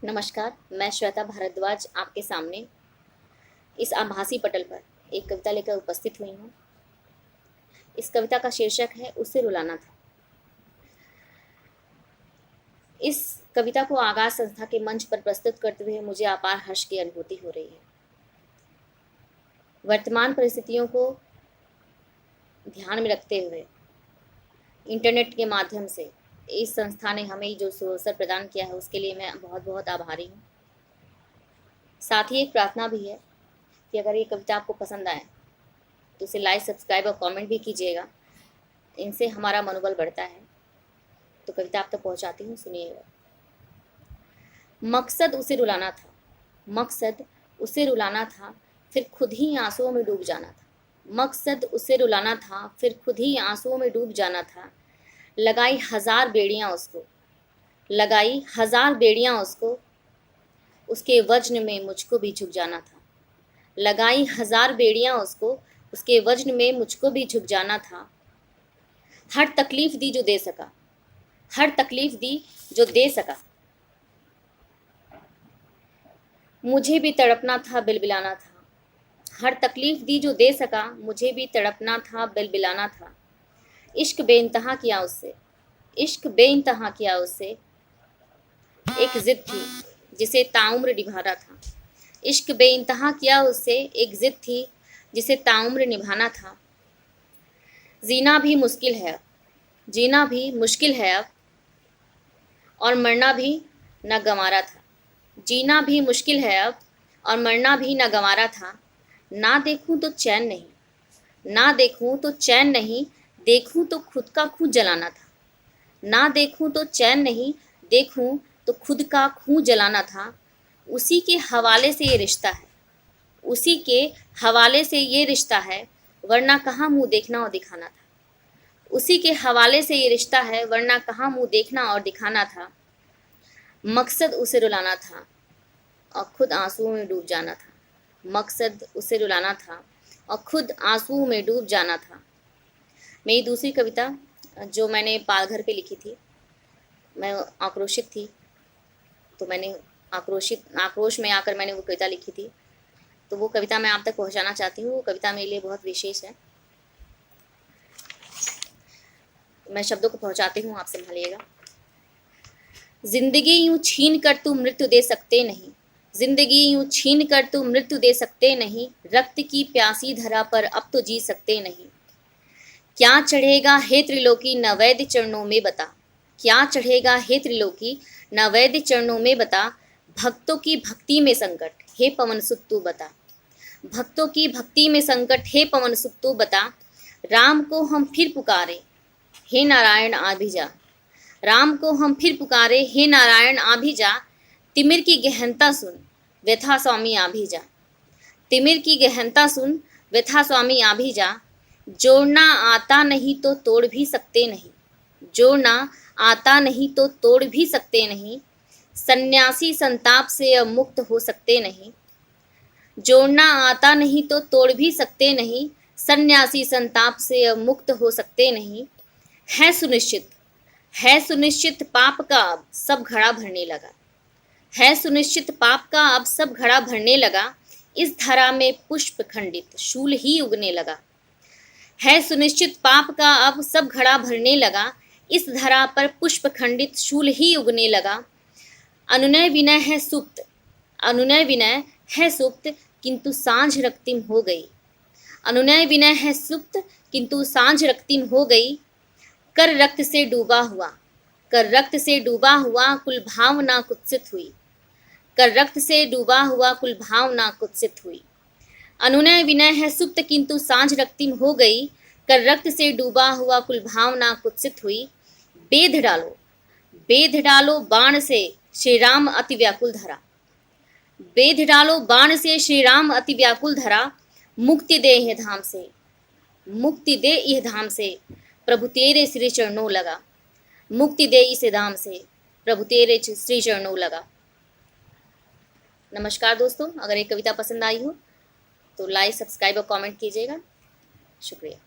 नमस्कार, मैं श्वेता भारद्वाज आपके सामने इस आभासी पटल पर एक कविता लेकर उपस्थित हुई हूँ। इस कविता का शीर्षक है उसे रुलाना था। इस कविता को आगाज संस्था के मंच पर प्रस्तुत करते हुए मुझे अपार हर्ष की अनुभूति हो रही है। वर्तमान परिस्थितियों को ध्यान में रखते हुए इंटरनेट के माध्यम से इस संस्था ने हमें जो अवसर प्रदान किया है उसके लिए मैं बहुत बहुत आभारी हूँ। साथ ही एक प्रार्थना भी है कि अगर ये कविता आपको पसंद आए तो उसे लाइक, सब्सक्राइब और कमेंट भी कीजिएगा। इनसे हमारा मनोबल बढ़ता है। तो कविता आप तक पहुँचाती हूँ, सुनिएगा। मकसद उसे रुलाना था, मकसद उसे रुलाना था, फिर खुद ही आंसुओं में डूब जाना था। मकसद उसे रुलाना था, फिर खुद ही आंसुओं में डूब जाना था। लगाई हजार बेड़ियाँ उसको, लगाई हजार बेड़ियाँ उसको, उसके वजन में मुझको भी झुक जाना था। लगाई हजार बेड़ियाँ उसको, उसके वजन में मुझको भी झुक जाना था। हर तकलीफ दी जो दे सका, हर तकलीफ दी जो दे सका, मुझे भी तड़पना था, बिलबिलाना था। हर तकलीफ दी जो दे सका, मुझे भी तड़पना था, बिलबिलाना था। इश्क बेइंतहा किया उससे, इश्क बेइंतहा किया उससे, एक जिद थी जिसे ताउम्र निभाना था। इश्क बेइंतहा किया उससे, एक जिद थी जिसे ताउम्र निभाना था। जीना भी मुश्किल है, जीना भी मुश्किल है अब, और मरना भी न गंवारा था। जीना भी मुश्किल है अब, और मरना भी न गंवारा था। ना देखूं तो चैन नहीं, ना देखूं तो चैन नहीं, देखूं तो खुद का खून जलाना था। ना देखूं तो चैन नहीं, देखूं तो खुद का खून जलाना था। उसी के हवाले से ये रिश्ता है, उसी के हवाले से ये रिश्ता है, वरना कहाँ मुंह देखना और दिखाना था। उसी के हवाले से ये रिश्ता है, वरना कहाँ मुंह देखना और दिखाना था। मकसद उसे रुलाना था और खुद आंसुओं में डूब जाना था। मकसद उसे रुलाना था और खुद आंसुओं में डूब जाना था। मेरी दूसरी कविता जो मैंने पालघर पे लिखी थी, मैं आक्रोशित थी, तो मैंने आक्रोश में आकर मैंने वो कविता लिखी थी। तो वो कविता मैं आप तक पहुंचाना चाहती हूँ। वो कविता मेरे लिए बहुत विशेष है। मैं शब्दों को पहुंचाती हूँ, आप संभालिएगा। जिंदगी यूं छीन कर तू मृत्यु दे सकते नहीं, जिंदगी यूं छीन कर तू मृत्यु दे सकते नहीं। रक्त की प्यासी धरा पर अब तो जी सकते नहीं। क्या चढ़ेगा हे त्रिलोकी न वैद्य चरणों में बता, क्या चढ़ेगा हे त्रिलोकी न वैद्य चरणों में बता। भक्तों की भक्ति में संकट हे पवन सुत तू बता, भक्तों की भक्ति में संकट हे पवन सुत तू बता। राम को हम फिर पुकारे हे नारायण आ भी जा, राम को हम फिर पुकारे हे नारायण आ भी जा। तिमिर की गहनता सुन व्यथा स्वामी आ भी जा, तिमिर की गहनता सुन व्यथा स्वामी आ भी जा। जोड़ना आता नहीं तो तोड़ भी सकते नहीं, जोड़ना आता नहीं तो तोड़ भी सकते नहीं। सन्यासी संताप से अब मुक्त हो सकते नहीं, जोड़ना आता नहीं तो तोड़ भी सकते नहीं। सन्यासी संताप से अब मुक्त हो सकते नहीं। है सुनिश्चित, है सुनिश्चित पाप का अब सब घड़ा भरने लगा, है सुनिश्चित पाप का अब सब घड़ा भरने लगा। इस धरा में पुष्प खंडित शूल ही उगने लगा, है सुनिश्चित पाप का अब सब घड़ा भरने लगा। इस धरा पर पुष्प खंडित शूल ही उगने लगा। अनुनय विनय है सुप्त, अनुनय विनय है सुप्त, किंतु सांझ रक्तिम हो गई। अनुनय विनय है सुप्त, किंतु सांझ रक्तिम हो गई। कर रक्त से डूबा हुआ, कर रक्त से डूबा हुआ कुल भावना कुत्सित हुई, कर रक्त से डूबा हुआ कुल भावना कुत्सित हुई। अनुनय विनय है सुप्त, किंतु सांझ रक्तिम हो गई। कर रक्त से डूबा हुआ कुल भावना कुत्सित हुई। बेध डालो, बेध डालो बाण से श्री राम अति व्याकुल धरा, बेध डालो बाण से श्री राम अति व्याकुल धरा। मुक्ति दे यह धाम से, मुक्ति दे यह धाम से, प्रभु तेरे श्री चरणों लगा। मुक्ति दे इस धाम से, प्रभु तेरे श्री चरणों लगा। नमस्कार दोस्तों, अगर ये कविता पसंद आई हो तो लाइक, सब्सक्राइब और कमेंट कीजिएगा। शुक्रिया।